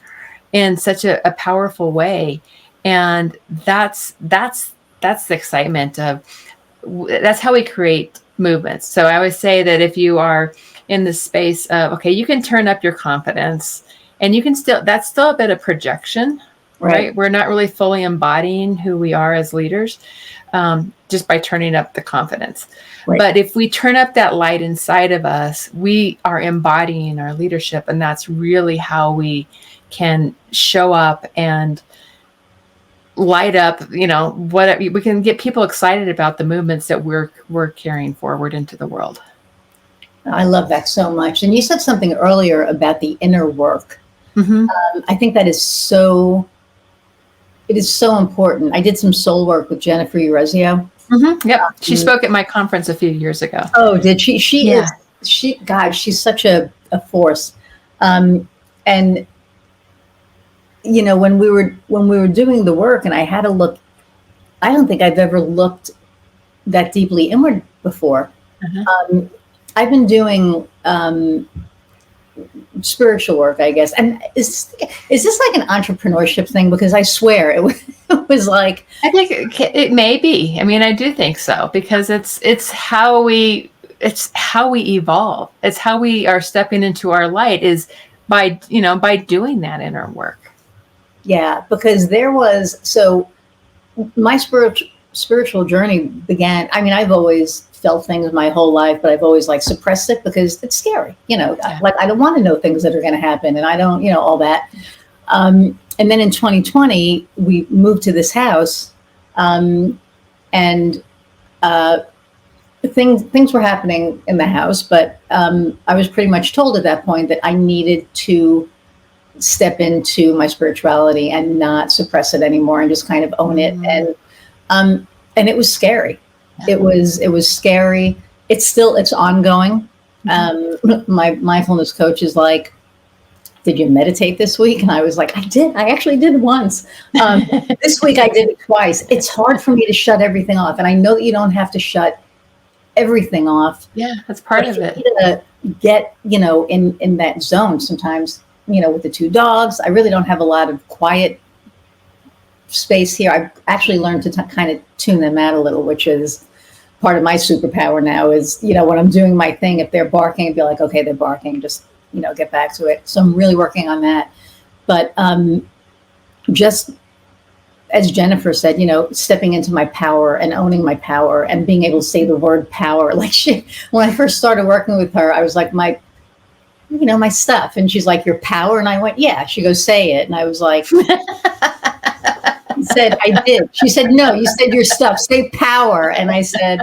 in such a powerful way. And that's the excitement that's how we create movements. So I always say that if you are in the space of, okay, you can turn up your confidence and you can that's still a bit of projection, right? We're not really fully embodying who we are as leaders, just by turning up the confidence. Right. But if we turn up that light inside of us, we are embodying our leadership, and that's really how we can show up and light up, what we can get people excited about the movements that we're carrying forward into the world. I love that so much. And you said something earlier about the inner work. Mm-hmm. I think that it is so important. I did some soul work with Jennifer Urezio. Mm-hmm. Yep. She spoke at my conference a few years ago. Oh, did she? She's such a force. And when we were doing the work, and I had to look, I don't think I've ever looked that deeply inward before. Uh-huh. I've been doing spiritual work, I guess. And is this like an entrepreneurship thing? Because I swear it was like, I think it may be. I mean, I do think so, because it's how we evolve. It's how we are stepping into our light, is by doing that inner work. Yeah, because my spiritual journey began. I mean, I've always felt things my whole life, but I've always suppressed it because it's scary. Yeah. I don't want to know things that are going to happen, and I don't, all that. And then in 2020, we moved to this house, and things were happening in the house, but I was pretty much told at that point that I needed to step into my spirituality and not suppress it anymore, and just kind of own it. And it was scary. It was scary. It's ongoing. My mindfulness coach is like, did you meditate this week? And I was like, I did. I actually did once. This week I did it twice. It's hard for me to shut everything off. And I know that you don't have to shut everything off. Yeah, that's part of it. To get, in that zone sometimes, with the two dogs. I really don't have a lot of quiet space here. I've actually learned to kind of tune them out a little, which is part of my superpower now. Is, when I'm doing my thing, if they're barking, I'd be like, okay, they're barking, just, get back to it. So I'm really working on that. But just as Jennifer said, stepping into my power and owning my power and being able to say the word power. Like when I first started working with her, I was like, my stuff. And she's like, your power? And I went, yeah. She goes, say it. And I was like, said, I did. She said, no, you said your stuff, say power. And I said,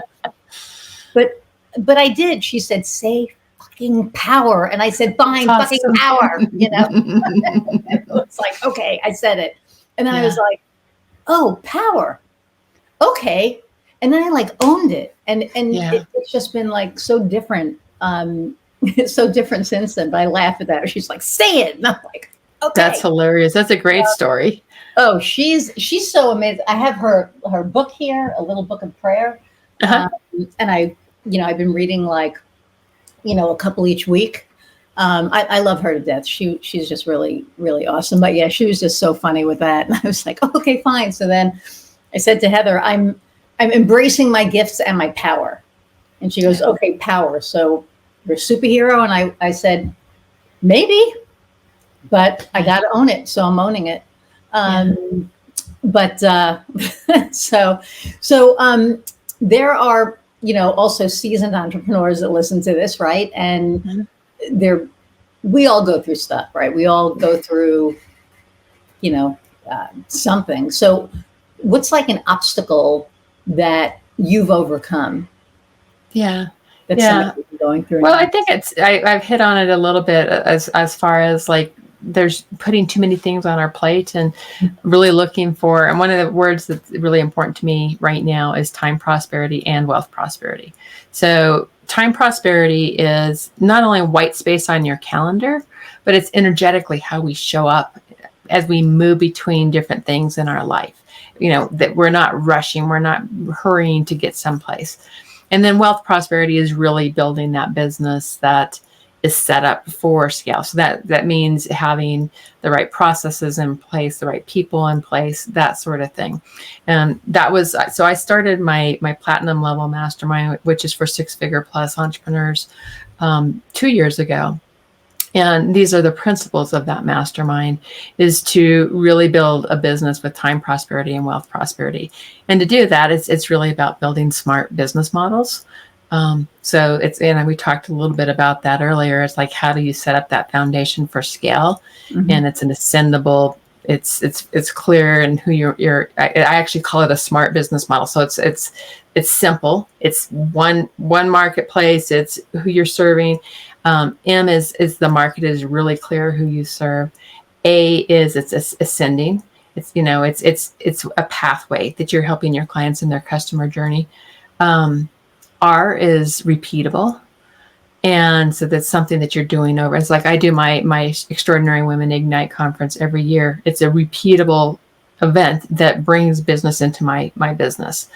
but I did. She said, say fucking power. And I said, fine, fucking power. It's like, okay, I said it. And then I was like, oh, power. Okay. And then I owned it. And it's just been so different. It's so different since then, but I laugh at that. She's like, say it. And I'm like, okay. That's hilarious. That's a great story. Oh, she's so amazing. I have her book here, a little book of prayer. Uh-huh. And I've been reading a couple each week. I love her to death. She's just really, really awesome. But yeah, she was just so funny with that. And I was like, oh, okay, fine. So then I said to Heather, I'm embracing my gifts and my power. And she goes, okay, power. So you're a superhero. And I said, maybe, but I got to own it. So I'm owning it. But so there are, also seasoned entrepreneurs that listen to this, right? And we all go through stuff, right? We all go through, something. So what's an obstacle that you've overcome? Yeah. That's going through. Well, I think I've hit on it a little bit as far as there's putting too many things on our plate and really looking for, and one of the words that's really important to me right now is time prosperity and wealth prosperity. So time prosperity is not only white space on your calendar, but it's energetically how we show up as we move between different things in our life. That we're not rushing, we're not hurrying to get someplace. And then wealth prosperity is really building that business that is set up for scale. So that means having the right processes in place, the right people in place, that sort of thing. And so I started my platinum level mastermind, which is for 6-figure plus entrepreneurs, 2 years ago. And these are the principles of that mastermind, is to really build a business with time prosperity and wealth prosperity. And to do that, it's really about building smart business models. So it's, and we talked a little bit about that earlier. It's like, how do you set up that foundation for scale? Mm-hmm. And it's an ascendable, it's clear, and who I actually call it a smart business model. So it's simple. It's one marketplace. It's who you're serving. M is the market is really clear who you serve. A is it's ascending. It's, it's a pathway that you're helping your clients in their customer journey. R is repeatable. And so that's something that you're doing over. It's like I do my Extraordinary Women Ignite conference every year. It's a repeatable event that brings business into my business.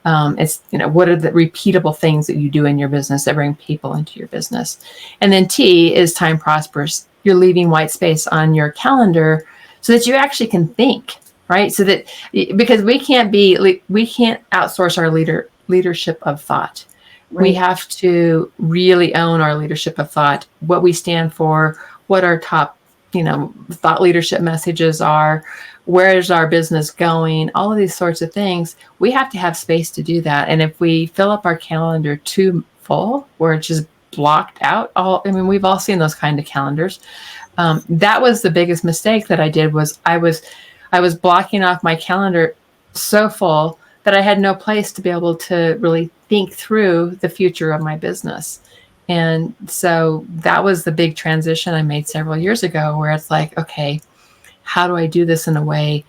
It's, what are the repeatable things that you do in your business that bring people into your business? And then T is time prosperous. You're leaving white space on your calendar so that you actually can think, right? So that, because we can't outsource our leadership of thought. Right. We have to really own our leadership of thought, what we stand for, what our top, thought leadership messages are, where is our business going, all of these sorts of things. We have to have space to do that. And if we fill up our calendar too full, where it's just blocked out, we've all seen those kind of calendars. That was the biggest mistake that I did, was I was blocking off my calendar so full that I had no place to be able to really think through the future of my business. And so that was the big transition I made several years ago, where it's like, okay, how do I do this in a way?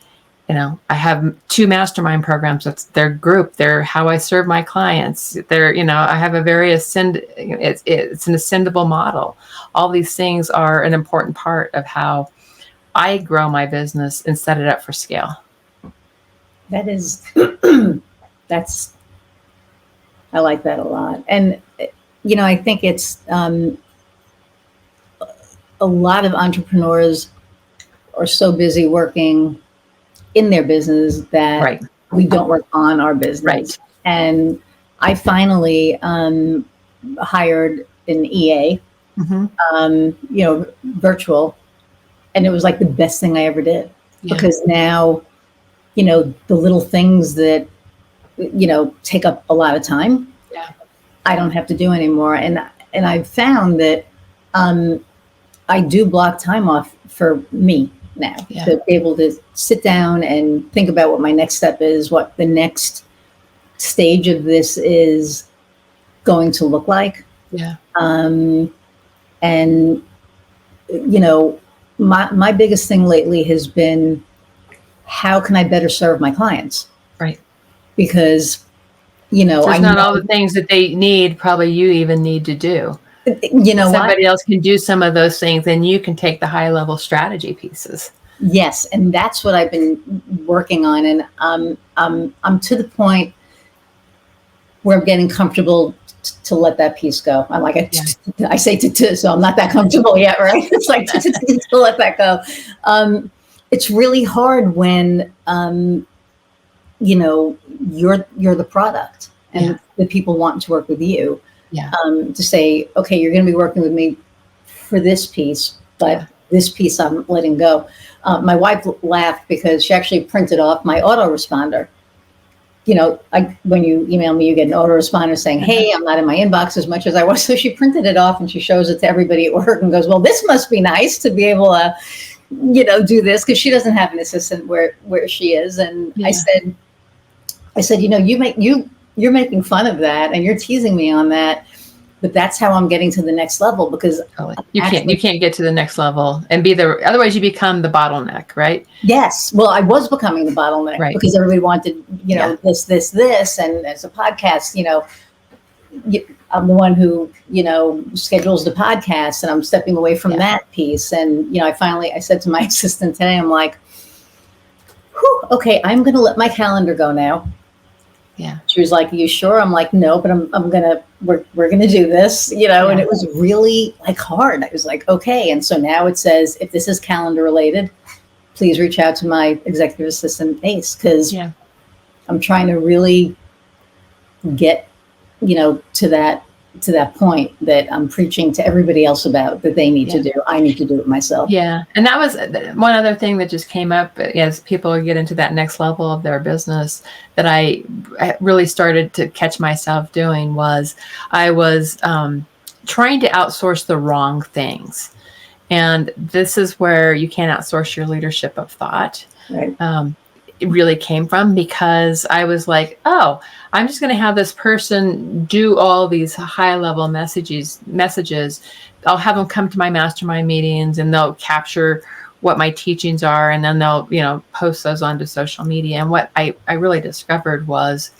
I have 2 mastermind programs. That's their group. They're how I serve my clients. I have a very it's an ascendable model. All these things are an important part of how I grow my business and set it up for scale. That is, I like that a lot. And, I think it's, a lot of entrepreneurs are so busy working in their business that right. we don't work on our business. Right. And I finally, hired an EA, mm-hmm. Virtual, and it was like the best thing I ever did, because now, the little things that, take up a lot of time, I don't have to do anymore. And I've found that I do block time off for me now, to be able to sit down and think about what my next step is, what the next stage of this is going to look like. Yeah. And, my biggest thing lately has been, how can I better serve my clients? Right. Because, there's not all the things that they need, probably you even need to do. Somebody else can do some of those things, and you can take the high level strategy pieces. Yes. And that's what I've been working on. And I'm to the point where I'm getting comfortable to let that piece go. I'm like, I say so I'm not that comfortable yet, right? It's like to let that go. It's really hard when, you're the product and the people want to work with you. Yeah. To say, okay, you're going to be working with me for this piece, but this piece I'm letting go. My wife laughed because she actually printed off my autoresponder. When you email me, you get an autoresponder saying, hey, I'm not in my inbox as much as I was. So she printed it off and she shows it to everybody at work and goes, well, this must be nice to be able to, do this, because she doesn't have an assistant where she is. And I said, you're making fun of that and you're teasing me on that, but that's how I'm getting to the next level, because you can't get to the next level and otherwise you become the bottleneck, right? Yes. Well, I was becoming the bottleneck, right, because everybody wanted, this, and as a podcast, I'm the one who, schedules the podcast, and I'm stepping away from that piece. And, I said to my assistant today, I'm like, okay, I'm going to let my calendar go now. Yeah. She was like, are you sure? I'm like, no, but we're going to do this, and it was really like hard. I was like, okay. And so now it says, if this is calendar related, please reach out to my executive assistant, Ace, because I'm trying to really get, to that to that point that I'm preaching to everybody else about that they need to do. I need to do it myself. Yeah. And that was one other thing that just came up as people get into that next level of their business that I really started to catch myself doing was I was trying to outsource the wrong things. And this is where you can't outsource your leadership of thought. Right. It really came from, because I was like, oh, I'm just going to have this person do all these high level messages. I'll have them come to my mastermind meetings and they'll capture what my teachings are. And then they'll, post those onto social media. And what I really discovered was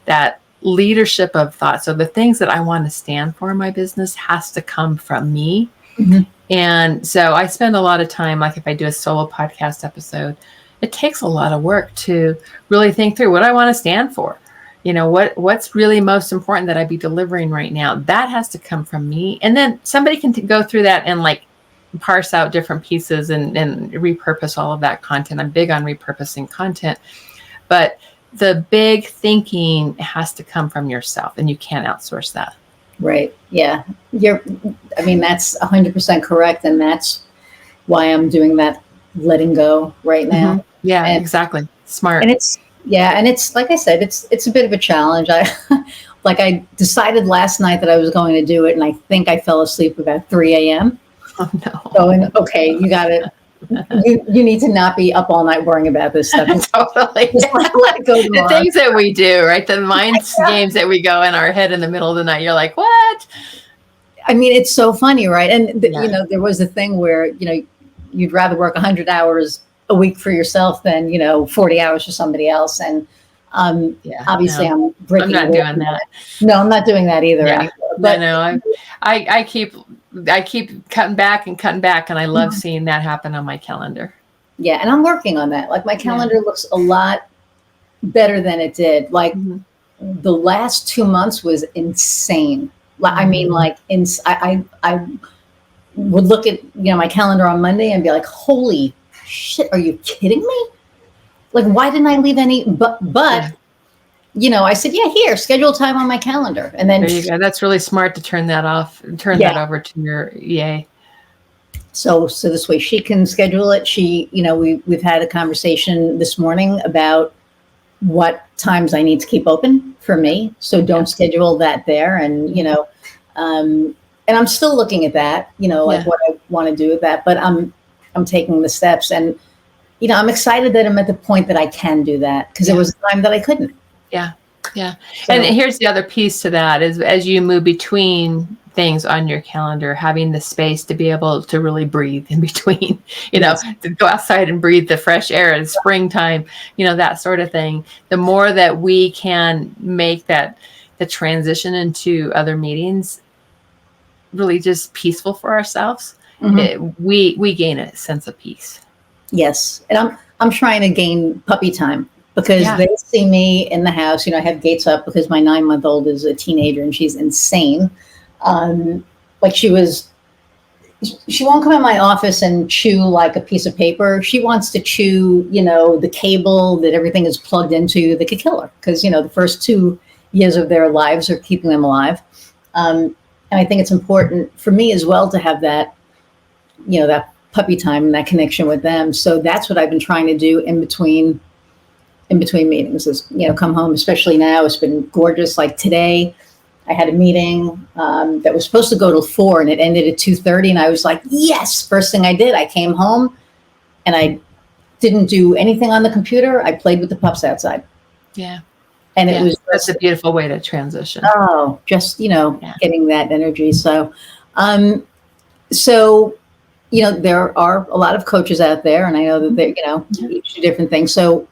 that leadership of thought. So the things that I want to stand for in my business has to come from me. Mm-hmm. And so I spend a lot of time, like if I do a solo podcast episode, it takes a lot of work to really think through what I want to stand for. What's really most important that I be delivering right now. That has to come from me. And then somebody can go through that and like parse out different pieces and repurpose all of that content. I'm big on repurposing content, but the big thinking has to come from yourself, and you can't outsource that. Right. Yeah. That's 100% correct. And that's why I'm doing that letting go right now. Mm-hmm. Yeah, exactly. Smart. And it's like I said, it's a bit of a challenge. I decided last night that I was going to do it, and I think I fell asleep about 3 a.m. Oh no. Going, okay, you got it. You need to not be up all night worrying about this stuff. Totally. Just let it go tomorrow. The things that we do, right? The mind games that we go in our head in the middle of the night. You're like, what? I mean, it's so funny, right? And there was a thing where you'd rather work 100 hours a week for yourself than 40 hours for somebody else. And obviously, I'm breaking. I'm not doing that. No, I'm not doing that either. Yeah. Anymore. But no, I keep cutting back, and I love seeing that happen on my calendar. Yeah, and I'm working on that. Like my calendar looks a lot better than it did. Like the last 2 months was insane. I mean, I would look at my calendar on Monday and be like, holy shit, are you kidding me? Like, why didn't I leave any? But I said, here, schedule time on my calendar, and then there you go. That's really smart to turn that off and turn that over to your EA. So this way she can schedule it. We've had a conversation this morning about what times I need to keep open for me. So don't schedule that there. And, and I'm still looking at that, what I want to do with that, but I'm taking the steps, and, I'm excited that I'm at the point that I can do that, because there was a time that I couldn't. Yeah. Yeah. So, and here's the other piece to that is as you move between things on your calendar, having the space to be able to really breathe in between, to go outside and breathe the fresh air in springtime, that sort of thing. The more that we can make the transition into other meetings really just peaceful for ourselves, we gain a sense of peace. Yes. And I'm trying to gain puppy time, because they see me in the house. I have gates up because my 9-month-old is a teenager and she's insane. She won't come in my office and chew like a piece of paper. She wants to chew, the cable that everything is plugged into that could kill her, because, the first 2 years of their lives are keeping them alive. And I think it's important for me as well to have that, that puppy time and that connection with them. So that's what I've been trying to do in between meetings is, come home, especially now. It's been gorgeous. Like today I had a meeting that was supposed to go till 4 and it ended at 2:30. And I was like, yes, first thing I did, I came home and I didn't do anything on the computer. I played with the pups outside. Yeah. And it was that's a beautiful way to transition. Oh, just, getting that energy. So, there are a lot of coaches out there, and I know that they, each do different things. So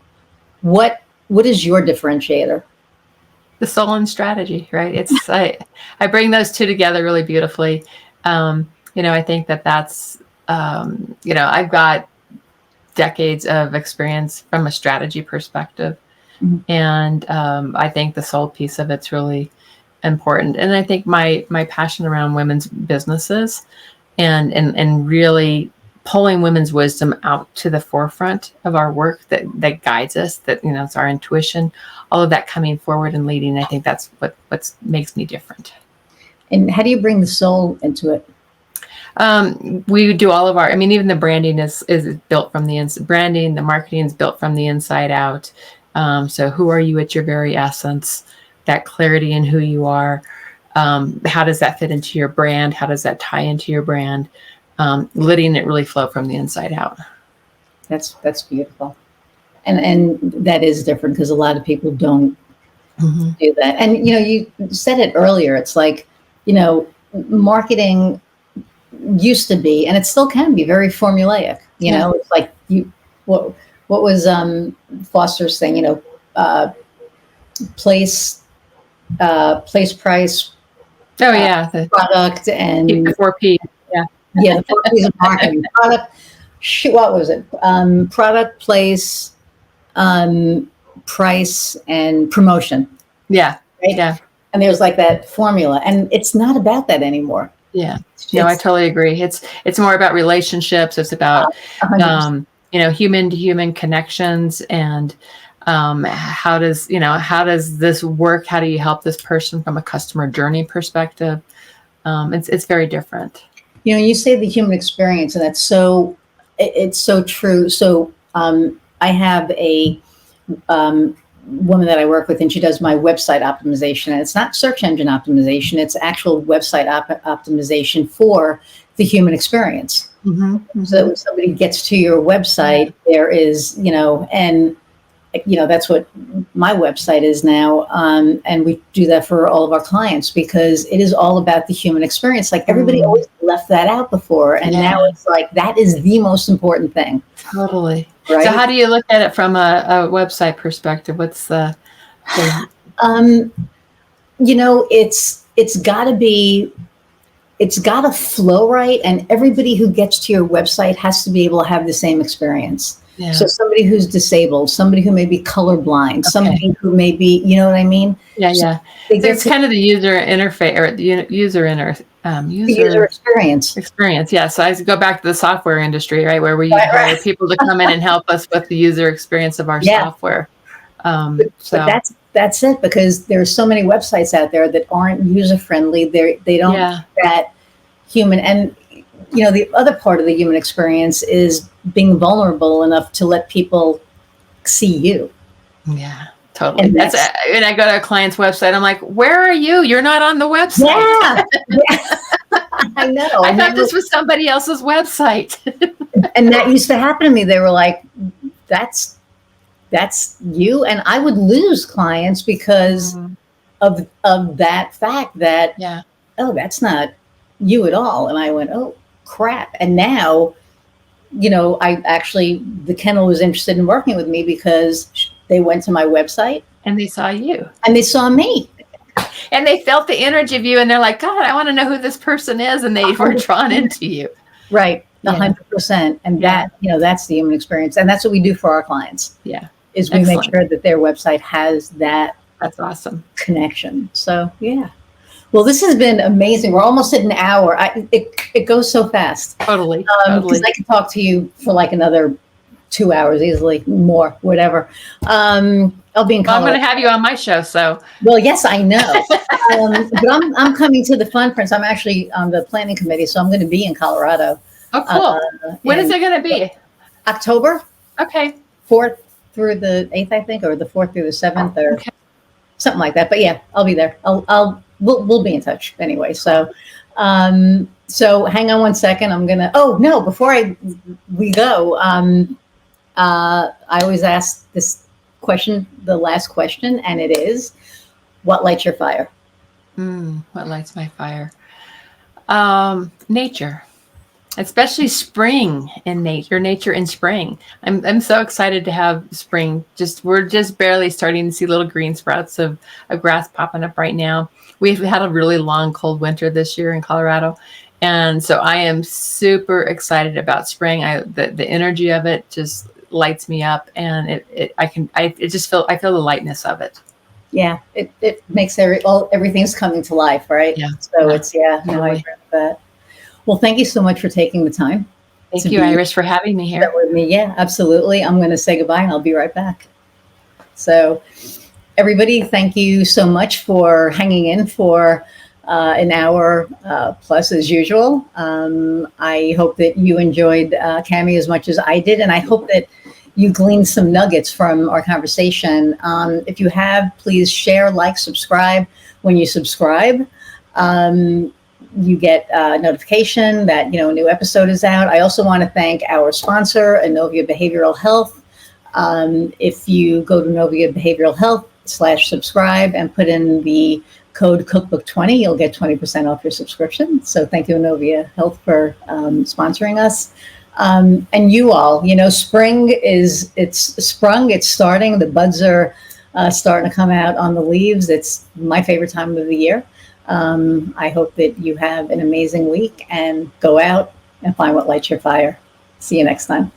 what is your differentiator? The soul and strategy, right? It's, I bring those two together really beautifully. I think that's, I've got decades of experience from a strategy perspective. Mm-hmm. And I think the soul piece of it's really important. And I think my passion around women's businesses and really pulling women's wisdom out to the forefront of our work that guides us, that, it's our intuition, all of that coming forward and leading. I think that's what makes me different. And how do you bring the soul into it? We do all of our, I mean, even the branding is built from the inside. Branding, the marketing is built from the inside out. So who are you at your very essence? That clarity in who you are. How does that fit into your brand? How does that tie into your brand? Letting it really flow from the inside out. That's beautiful. And that is different because a lot of people don't do that. And, you said it earlier. It's like, marketing used to be, and it still can be, very formulaic. It's like what was Foster's thing? Place, price. Oh yeah, the product and the 4P. Yeah, the 4Ps of marketing. Product. What was it? Product, place, price, and promotion. Yeah, right? Yeah. And there's like that formula, and it's not about that anymore. Yeah. No, I totally agree. It's more about relationships. It's about human to human connections, and how does this work? How do you help this person from a customer journey perspective? It's very different. You say the human experience, and it's so true. So I have a woman that I work with, and she does my website optimization. And it's not search engine optimization; it's actual website optimization for the human experience. So when somebody gets to your website, there is, and that's what my website is now. And we do that for all of our clients because it is all about the human experience. Like everybody always left that out before. And now it's like, that is the most important thing. Totally. Right? So how do you look at it from a website perspective? What's the it's got to flow right. And everybody who gets to your website has to be able to have the same experience. Yeah. So somebody who's disabled, somebody who may be colorblind, somebody who may be, you know what I mean? Yeah, yeah. So it's kind of the user interface or the user experience. Experience, yeah. So I go back to the software industry, right, where we hire people to come in and help us with the user experience of our software. But that's it, because there are so many websites out there that aren't user friendly. They don't have that human. And the other part of the human experience is being vulnerable enough to let people see you. Yeah, totally. And I go to a client's website, I'm like, where are you? You're not on the website. Yeah. I know. I thought this was somebody else's website. And that used to happen to me. They were like, that's you. And I would lose clients because of that fact that, that's not you at all. And I went, oh, crap. And now, the kennel was interested in working with me because they went to my website. And they saw you. And they saw me. And they felt the energy of you. And they're like, God, I want to know who this person is. And they were drawn into you. Right. 100%. And that, that's the human experience. And that's what we do for our clients. Yeah. Is we make sure that their website has that. That's awesome. Connection. So, yeah. Well, this has been amazing. We're almost at an hour. It goes so fast. Totally. Because I could talk to you for like another 2 hours easily, more, whatever. I'll be in Colorado. Well, I'm going to have you on my show, so. Well, yes, I know. But I'm coming to the Fun Prince. I'm actually on the planning committee, so I'm going to be in Colorado. Oh, cool. When is it going to be? October. Okay. 4th through the 8th, I think, or the 4th through the 7th, or something like that. But yeah, I'll be there. We'll be in touch anyway. So, so hang on 1 second. I'm gonna. Oh no! Before we go, I always ask this question, the last question, and it is, what lights your fire? What lights my fire? Nature. Especially spring in nature in spring. I'm so excited to have spring. We're just barely starting to see little green sprouts of grass popping up right now. We've had a really long, cold winter this year in Colorado. And so I am super excited about spring. The energy of it just lights me up, and I feel the lightness of it. Yeah. It makes everything's coming to life, right? Yeah. So it's, I agree with that. Well, thank you so much for taking the time. Thank you, Iris, for having me here. With me. Yeah, absolutely. I'm going to say goodbye, and I'll be right back. So everybody, thank you so much for hanging in for an hour plus as usual. I hope that you enjoyed Cami as much as I did, and I hope that you gleaned some nuggets from our conversation. If you have, please share, like, subscribe. When you subscribe, you get a notification that a new episode is out. I also want to thank our sponsor, Inovia Behavioral Health. If you go to Inovia Behavioral Health /subscribe and put in the code Cookbook20, you'll get 20% off your subscription. So thank you, Inovia Health, for sponsoring us. And you all, spring it's sprung, it's starting. The buds are starting to come out on the leaves. It's my favorite time of the year. I hope that you have an amazing week and go out and find what lights your fire. See you next time.